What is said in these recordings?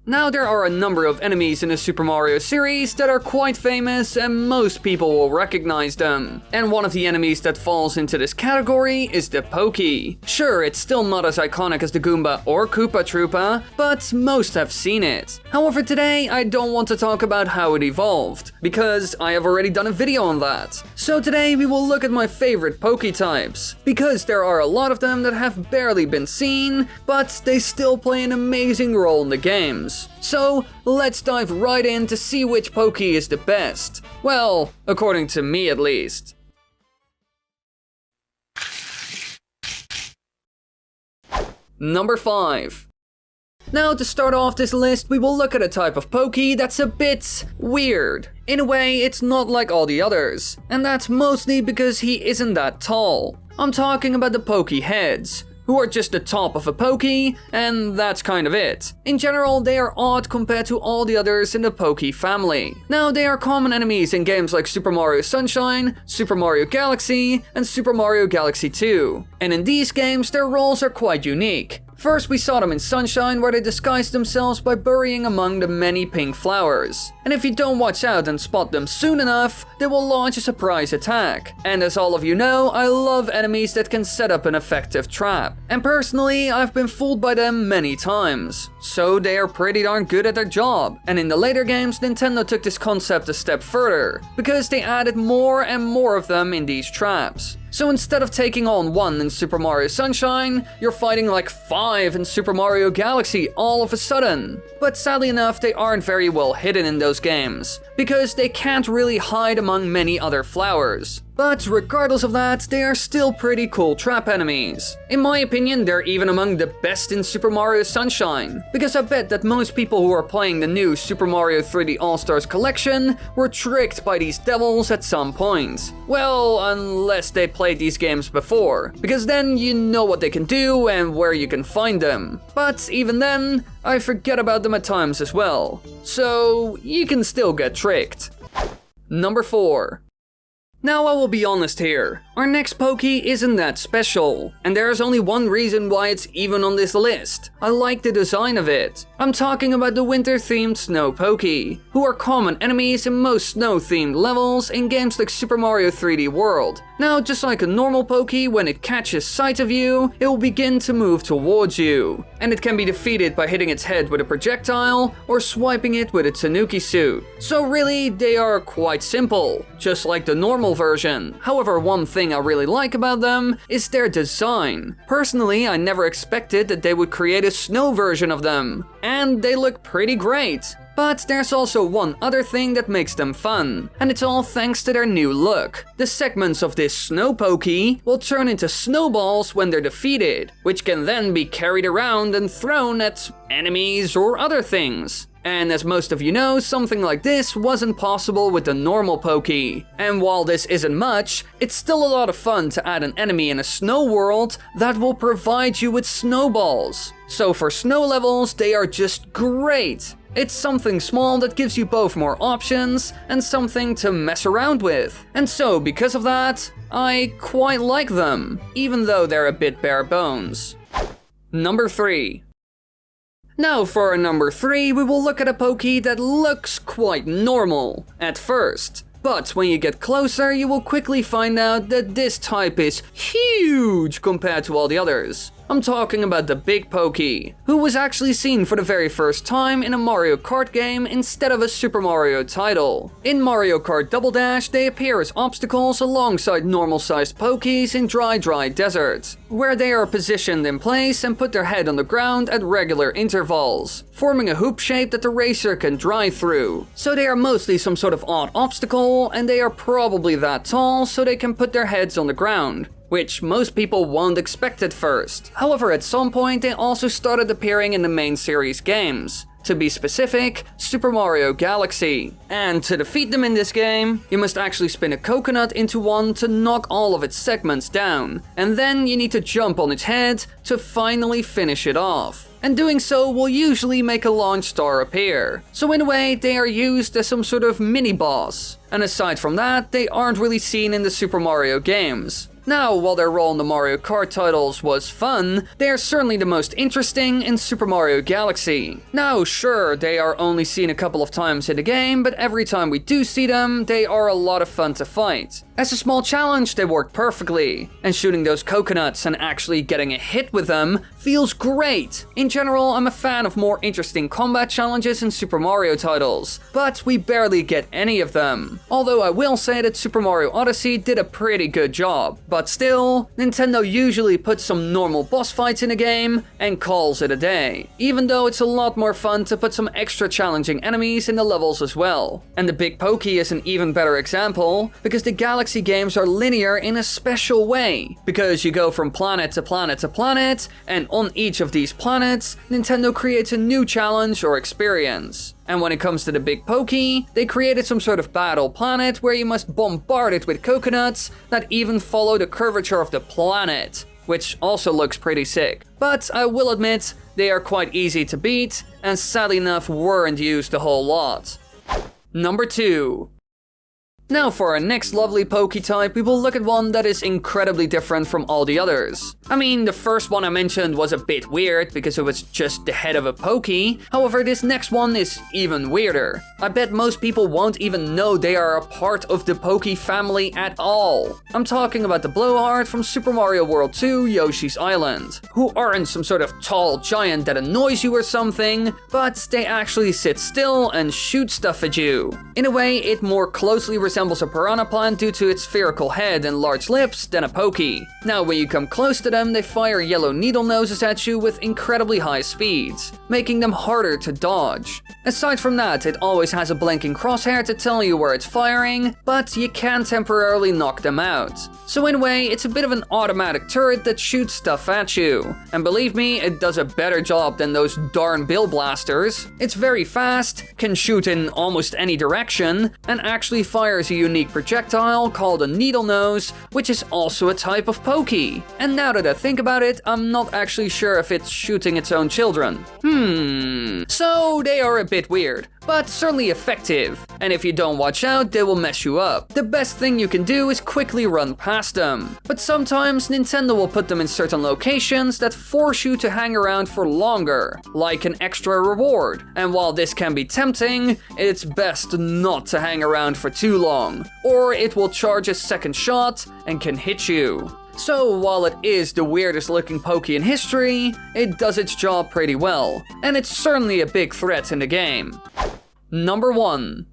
Now, there are a number of enemies in the Super Mario series that are quite famous and most people will recognize them. And one of the enemies that falls into this category is the Pokey. Sure, it's still not as iconic as the Goomba or Koopa Troopa, but most have seen it. However, today I don't want to talk about how it evolved, because I have already done a video on that. So today we will look at my favorite Pokey types, because there are a lot of them that have barely been seen, but they still play an amazing role in the games. So, let's dive right in to see which Pokey is the best. Well, according to me at least. Number 5. Now, to start off this list, we will look at a type of Pokey that's a bit weird. In a way, it's not like all the others, and that's mostly because he isn't that tall. I'm talking about the Pokey heads, who are just the top of a Pokey, and that's kind of it. In general, they are odd compared to all the others in the Pokey family. Now, they are common enemies in games like Super Mario Sunshine, Super Mario Galaxy, and Super Mario Galaxy 2. And in these games, their roles are quite unique. First, we saw them in Sunshine, where they disguised themselves by burying among the many pink flowers. And if you don't watch out and spot them soon enough, they will launch a surprise attack. And as all of you know, I love enemies that can set up an effective trap. And personally, I've been fooled by them many times. So they are pretty darn good at their job. And in the later games, Nintendo took this concept a step further, because they added more and more of them in these traps. So instead of taking on one in Super Mario Sunshine, you're fighting like 5 in Super Mario Galaxy all of a sudden. But sadly enough, they aren't very well hidden in those games, because they can't really hide among many other flowers. But regardless of that, they are still pretty cool trap enemies. In my opinion, they're even among the best in Super Mario Sunshine, because I bet that most people who are playing the new Super Mario 3D All-Stars collection were tricked by these devils at some point. Well, unless they played these games before, because then you know what they can do and where you can find them. But even then, I forget about them at times as well. So, you can still get tricked. Number 4. Now, I will be honest here, our next Pokey isn't that special, and there is only one reason why it's even on this list. I like the design of it. I'm talking about the winter-themed Snow Pokey, who are common enemies in most snow-themed levels in games like Super Mario 3D World. Now, just like a normal Pokey, when it catches sight of you, it will begin to move towards you, and it can be defeated by hitting its head with a projectile or swiping it with a Tanuki suit. So really, they are quite simple, just like the normal version. However, one thing I really like about them is their design. Personally, I never expected that they would create a snow version of them, and they look pretty great. But there's also one other thing that makes them fun, and it's all thanks to their new look. The segments of this Snow Pokey will turn into snowballs when they're defeated, which can then be carried around and thrown at enemies or other things. And as most of you know, something like this wasn't possible with the normal Pokey. And while this isn't much, it's still a lot of fun to add an enemy in a snow world that will provide you with snowballs. So for snow levels, they are just great. It's something small that gives you both more options and something to mess around with. And so because of that, I quite like them, even though they're a bit bare bones. Number 3. Now for our number 3, we will look at a Pokey that looks quite normal at first. But when you get closer, you will quickly find out that this type is huge compared to all the others. I'm talking about the Big Pokey, who was actually seen for the very first time in a Mario Kart game instead of a Super Mario title. In Mario Kart Double Dash, they appear as obstacles alongside normal-sized Pokeys in dry deserts, where they are positioned in place and put their head on the ground at regular intervals, forming a hoop shape that the racer can drive through. So they are mostly some sort of odd obstacle, and they are probably that tall so they can put their heads on the ground, which most people won't expect at first. However, at some point they also started appearing in the main series games. To be specific, Super Mario Galaxy. And to defeat them in this game, you must actually spin a coconut into one to knock all of its segments down, and then you need to jump on its head to finally finish it off. And doing so will usually make a launch star appear. So in a way, they are used as some sort of mini-boss. And aside from that, they aren't really seen in the Super Mario games. Now, while their role in the Mario Kart titles was fun, they are certainly the most interesting in Super Mario Galaxy. Now, sure, they are only seen a couple of times in the game, but every time we do see them, they are a lot of fun to fight. As a small challenge, they work perfectly, and shooting those coconuts and actually getting a hit with them feels great. In general, I'm a fan of more interesting combat challenges in Super Mario titles, but we barely get any of them. Although I will say that Super Mario Odyssey did a pretty good job. But still, Nintendo usually puts some normal boss fights in a game and calls it a day. Even though it's a lot more fun to put some extra challenging enemies in the levels as well. And the Big Pokey is an even better example, because the Galaxy games are linear in a special way. Because you go from planet to planet to planet, and on each of these planets, Nintendo creates a new challenge or experience. And when it comes to the Big Pokey, they created some sort of battle planet where you must bombard it with coconuts that even follow the curvature of the planet, which also looks pretty sick. But I will admit, they are quite easy to beat, and sadly enough weren't used a whole lot. Number 2. Now for our next lovely Pokey type, we will look at one that is incredibly different from all the others. I mean, the first one I mentioned was a bit weird because it was just the head of a Pokey. However, this next one is even weirder. I bet most people won't even know they are a part of the Pokey family at all. I'm talking about the Blowhard from Super Mario World 2 Yoshi's Island, who aren't some sort of tall giant that annoys you or something, but they actually sit still and shoot stuff at you. In a way, it more closely resembles a piranha plant due to its spherical head and large lips than a Pokey. Now when you come close to them, they fire yellow needle noses at you with incredibly high speeds, making them harder to dodge. Aside from that, it always has a blinking crosshair to tell you where it's firing, but you can temporarily knock them out. So in a way, it's a bit of an automatic turret that shoots stuff at you. And believe me, it does a better job than those darn bill blasters. It's very fast, can shoot in almost any direction, and actually fires a unique projectile called a needle nose, which is also a type of Pokey. And now that I think about it, I'm not actually sure if it's shooting its own children. So they are a bit weird, but certainly effective. And if you don't watch out, they will mess you up. The best thing you can do is quickly run past them. But sometimes Nintendo will put them in certain locations that force you to hang around for longer, like an extra reward. And while this can be tempting, it's best not to hang around for too long, or it will charge a second shot and can hit you. So while it is the weirdest looking Pokey in history, it does its job pretty well, and it's certainly a big threat in the game. Number 1.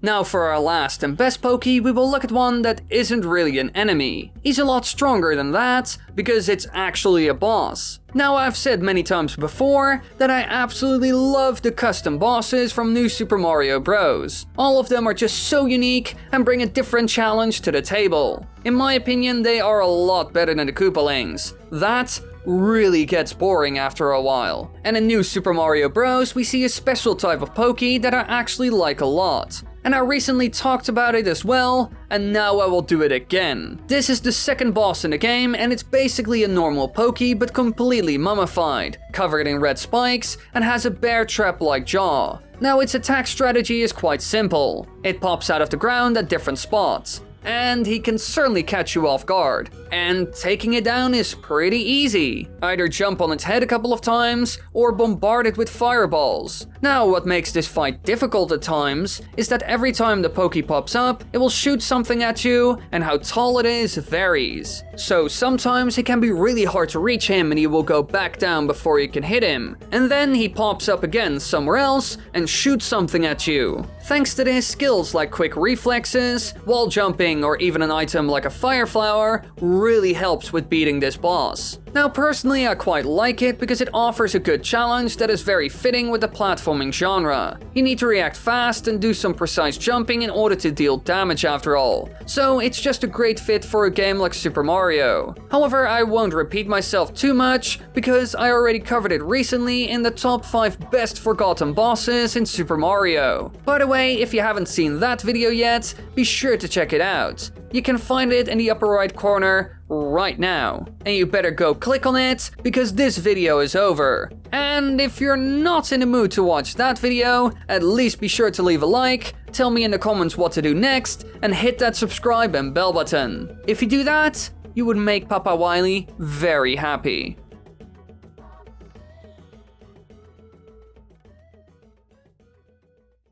Now for our last and best Pokey, we will look at one that isn't really an enemy. He's a lot stronger than that, because it's actually a boss. Now I've said many times before that I absolutely love the custom bosses from New Super Mario Bros. All of them are just so unique and bring a different challenge to the table. In my opinion, they are a lot better than the koopalings. That really gets boring after a while. And in New Super Mario Bros, we see a special type of Pokey that I actually like a lot. And I recently talked about it as well, and now I will do it again. This is the second boss in the game, and it's basically a normal Pokey but completely mummified, covered in red spikes, and has a bear trap-like jaw. Now its attack strategy is quite simple. It pops out of the ground at different spots, and he can certainly catch you off guard. And taking it down is pretty easy. Either jump on its head a couple of times, or bombard it with fireballs. Now what makes this fight difficult at times is that every time the Pokey pops up, it will shoot something at you, and how tall it is varies. So sometimes it can be really hard to reach him and you will go back down before you can hit him. And then he pops up again somewhere else and shoots something at you. Thanks to this, skills like quick reflexes, wall jumping, or even an item like a fire flower really helps with beating this boss. Now personally I quite like it because it offers a good challenge that is very fitting with the platforming genre. You need to react fast and do some precise jumping in order to deal damage after all. So it's just a great fit for a game like Super Mario. However, I won't repeat myself too much because I already covered it recently in the top 5 best forgotten bosses in Super Mario. By the way, if you haven't seen that video yet, be sure to check it out. You can find it in the upper right corner right now. And you better go click on it, because this video is over. And if you're not in the mood to watch that video, at least be sure to leave a like, tell me in the comments what to do next, and hit that subscribe and bell button. If you do that, you would make Papa Wily very happy.